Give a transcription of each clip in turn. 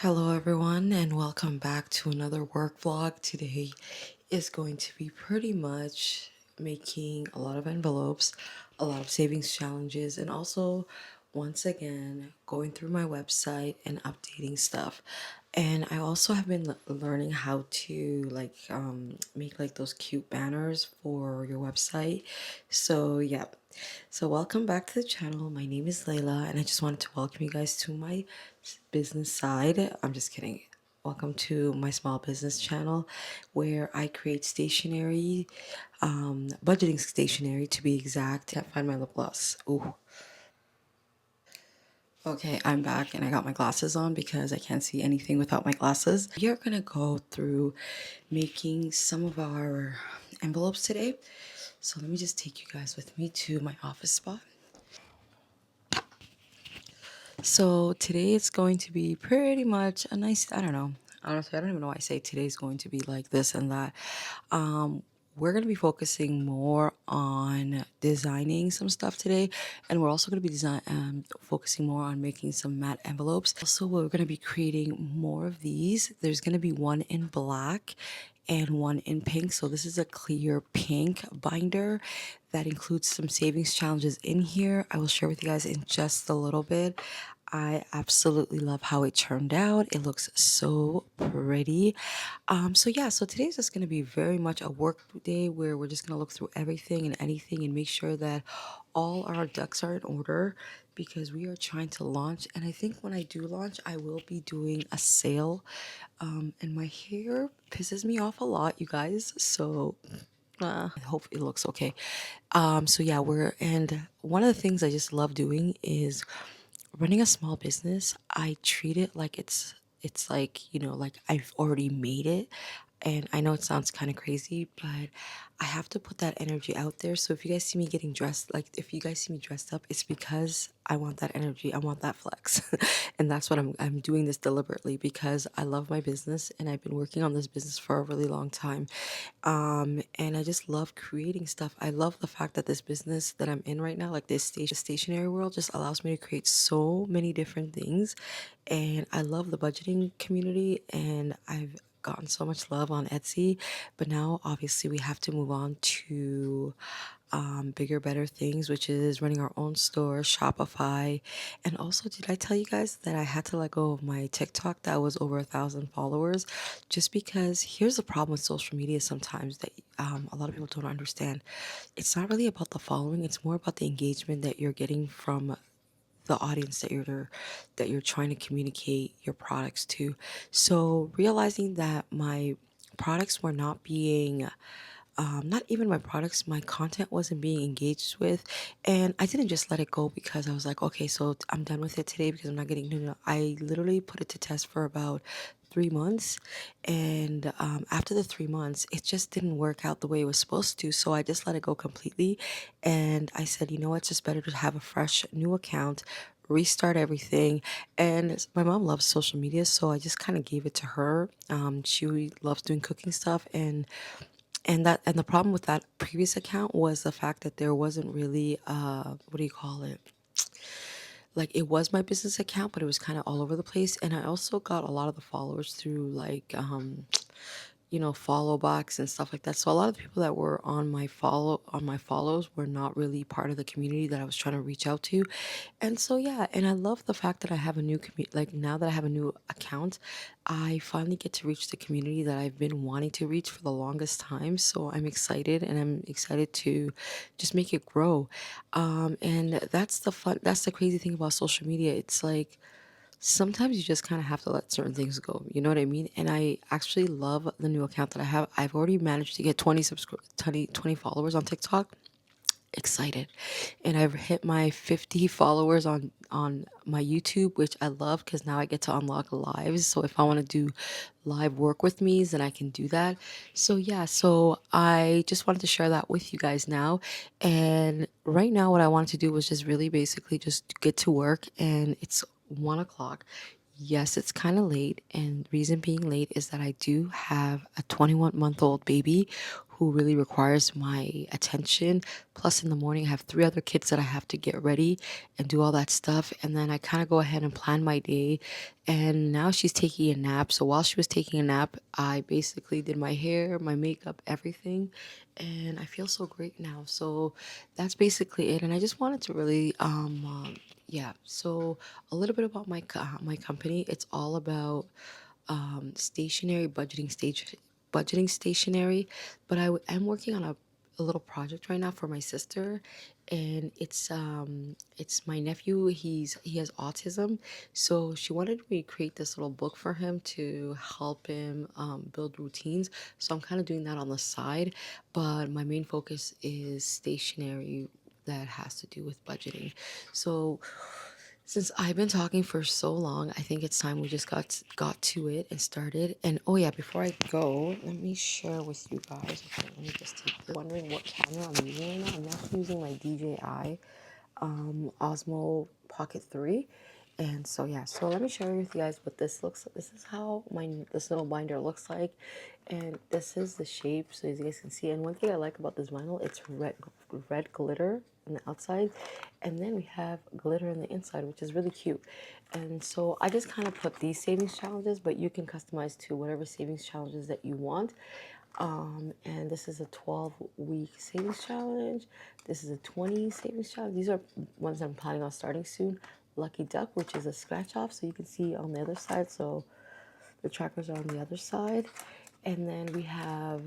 Hello, everyone, and welcome back to another work vlog. Today is going to be pretty much making a lot of envelopes, a lot of savings challenges, and also once again going through my website and updating stuff. And I also have been learning how to make like those cute banners for your website. So yeah, so welcome back to the channel. My name is Layla, and I just wanted to welcome you guys to my business side. I'm just kidding. Welcome to my small business channel where I create stationery, budgeting stationery to be exact. Can't find my lip gloss. Ooh. Okay, I'm back and I got my glasses on because I can't see anything without my glasses. We are gonna go through making some of our envelopes today. So let me just take you guys with me to my office spot. So today it's going to be pretty much a nice, I don't know. Honestly, I don't even know why I say today's going to be like this and that. Um, we're going to be focusing more on designing some stuff today, and we're also going to be focusing more on making some matte envelopes. Also, we're going to be creating more of these. There's going to be one in black and one in pink. So this is a clear pink binder that includes some savings challenges in here. I will share with you guys in just a little bit. I absolutely love how it turned out. It looks so pretty. So yeah, so today's just gonna be very much a work day where we're just gonna look through everything and anything and make sure that all our ducks are in order because we are trying to launch. And I think when I do launch, I will be doing a sale. And my hair pisses me off a lot, you guys. So I hope it looks okay. So yeah, and one of the things I just love doing is running a small business. I treat it like it's like, like I've already made it. And I know it sounds kind of crazy, but I have to put that energy out there. So if you guys see me getting dressed, like if you guys see me dressed up, it's because I want that energy. I want that flex. And that's what I'm doing this deliberately because I love my business and I've been working on this business for a really long time. And I just love creating stuff. I love the fact that this business that I'm in right now, like this stationary world, just allows me to create so many different things. And I love the budgeting community, and I've gotten so much love on Etsy. But now, obviously, we have to move on to bigger, better things, which is running our own store, Shopify. And also, did I tell you guys that I had to let go of my TikTok that was over 1,000 followers? Just because here's the problem with social media sometimes that a lot of people don't understand. It's not really about the following, it's more about the engagement that you're getting from the audience that you're trying to communicate your products to. So realizing that my products were not being not even my products, my content wasn't being engaged with. And I didn't just let it go because I was like, okay, so I'm done with it today because I'm not getting, no. I literally put it to test for about 3 months. And after the 3 months, it just didn't work out the way it was supposed to. So I just let it go completely. And I said, you know what, it's just better to have a fresh new account, restart everything. And my mom loves social media, so I just kind of gave it to her. She loves doing cooking stuff, and the problem with that previous account was the fact that there wasn't really what do you call it, like it was my business account, but it was kind of all over the place. And I also got a lot of the followers through like follow box and stuff like that. So a lot of the people that were on my follows were not really part of the community that I was trying to reach out to. And so yeah, and I love the fact that I have a new community. Like now that I have a new account, I finally get to reach the community that I've been wanting to reach for the longest time. So I'm excited, and I'm excited to just make it grow. And that's the crazy thing about social media. It's like sometimes you just kind of have to let certain things go. You know what I mean? And I actually love the new account that I have. I've already managed to get 20 followers on TikTok. Excited. And I've hit my 50 followers on my YouTube, which I love because now I get to unlock lives. So if I want to do live work with me, then I can do that. So yeah, so I just wanted to share that with you guys now. And right now what I wanted to do was just really basically just get to work, and it's 1 o'clock. Yes, it's kind of late, and reason being late is that I do have a 21-month-old baby who really requires my attention. Plus, in the morning, I have three other kids that I have to get ready and do all that stuff. And then I kind of go ahead and plan my day. And now she's taking a nap. So while she was taking a nap, I basically did my hair, my makeup, everything. And I feel so great now. So that's basically it. And I just wanted to really, yeah. So a little bit about my company. It's all about stationary budgeting stationery, but am working on a little project right now for my sister, and it's my nephew. He has autism, so she wanted me to create this little book for him to help him build routines. So I'm kind of doing that on the side, but my main focus is stationery that has to do with budgeting. So since I've been talking for so long, I think it's time we just got to it and started. And oh yeah, before I go, let me share with you guys. Okay, let me just take this. Wondering what camera I'm using right now? I'm actually using my DJI Osmo Pocket 3. And so yeah, so let me share with you guys what this looks like. This is how this little binder looks like. And this is the shape, so as you guys can see. And one thing I like about this vinyl, it's red glitter on the outside, and then we have glitter on the inside, which is really cute. And so I just kind of put these savings challenges, but you can customize to whatever savings challenges that you want. And this is a 12-week savings challenge. This is a 20 savings challenge. These are ones I'm planning on starting soon. Lucky Duck, which is a scratch off, so you can see on the other side. So the trackers are on the other side. And then we have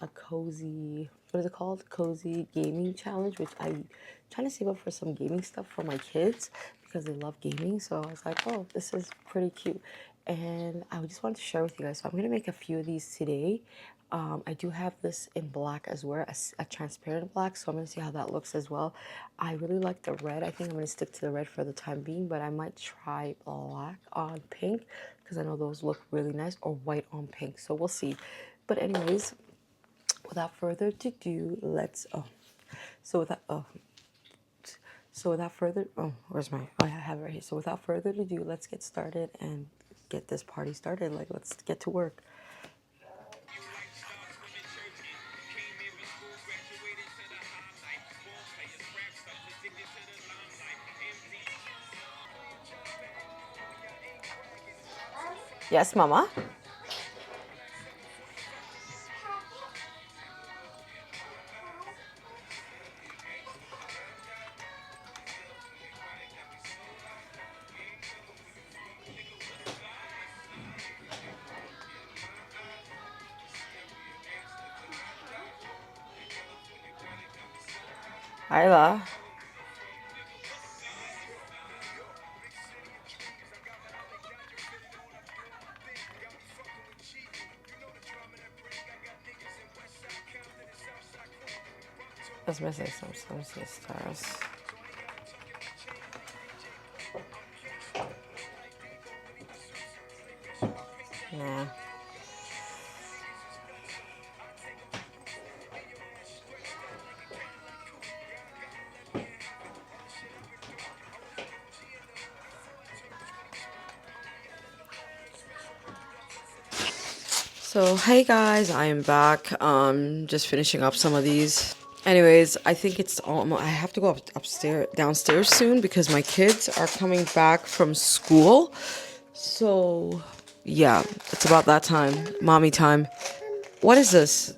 a cozy, what is it called? Cozy gaming challenge, which I'm trying to save up for some gaming stuff for my kids because they love gaming. So I was like, oh, this is pretty cute. And I just wanted to share with you guys. So I'm going to make a few of these today. I do have this in black as well, a transparent black, so I'm going to see how that looks as well. I really like the red. I think I'm going to stick to the red for the time being, but I might try black on pink because I know those look really nice, or white on pink, so we'll see. But anyways, without further ado, let's, where's my, oh, I have it right here. So without further ado, let's get started and get this party started. Like, let's get to work. Yes, Mama? Hyla. That's missing some stars. Nah. So hey guys, I am back. Just finishing up some of these. Anyways, I think it's almost, I have to go downstairs soon because my kids are coming back from school. So yeah, it's about that time, mommy time. What is this?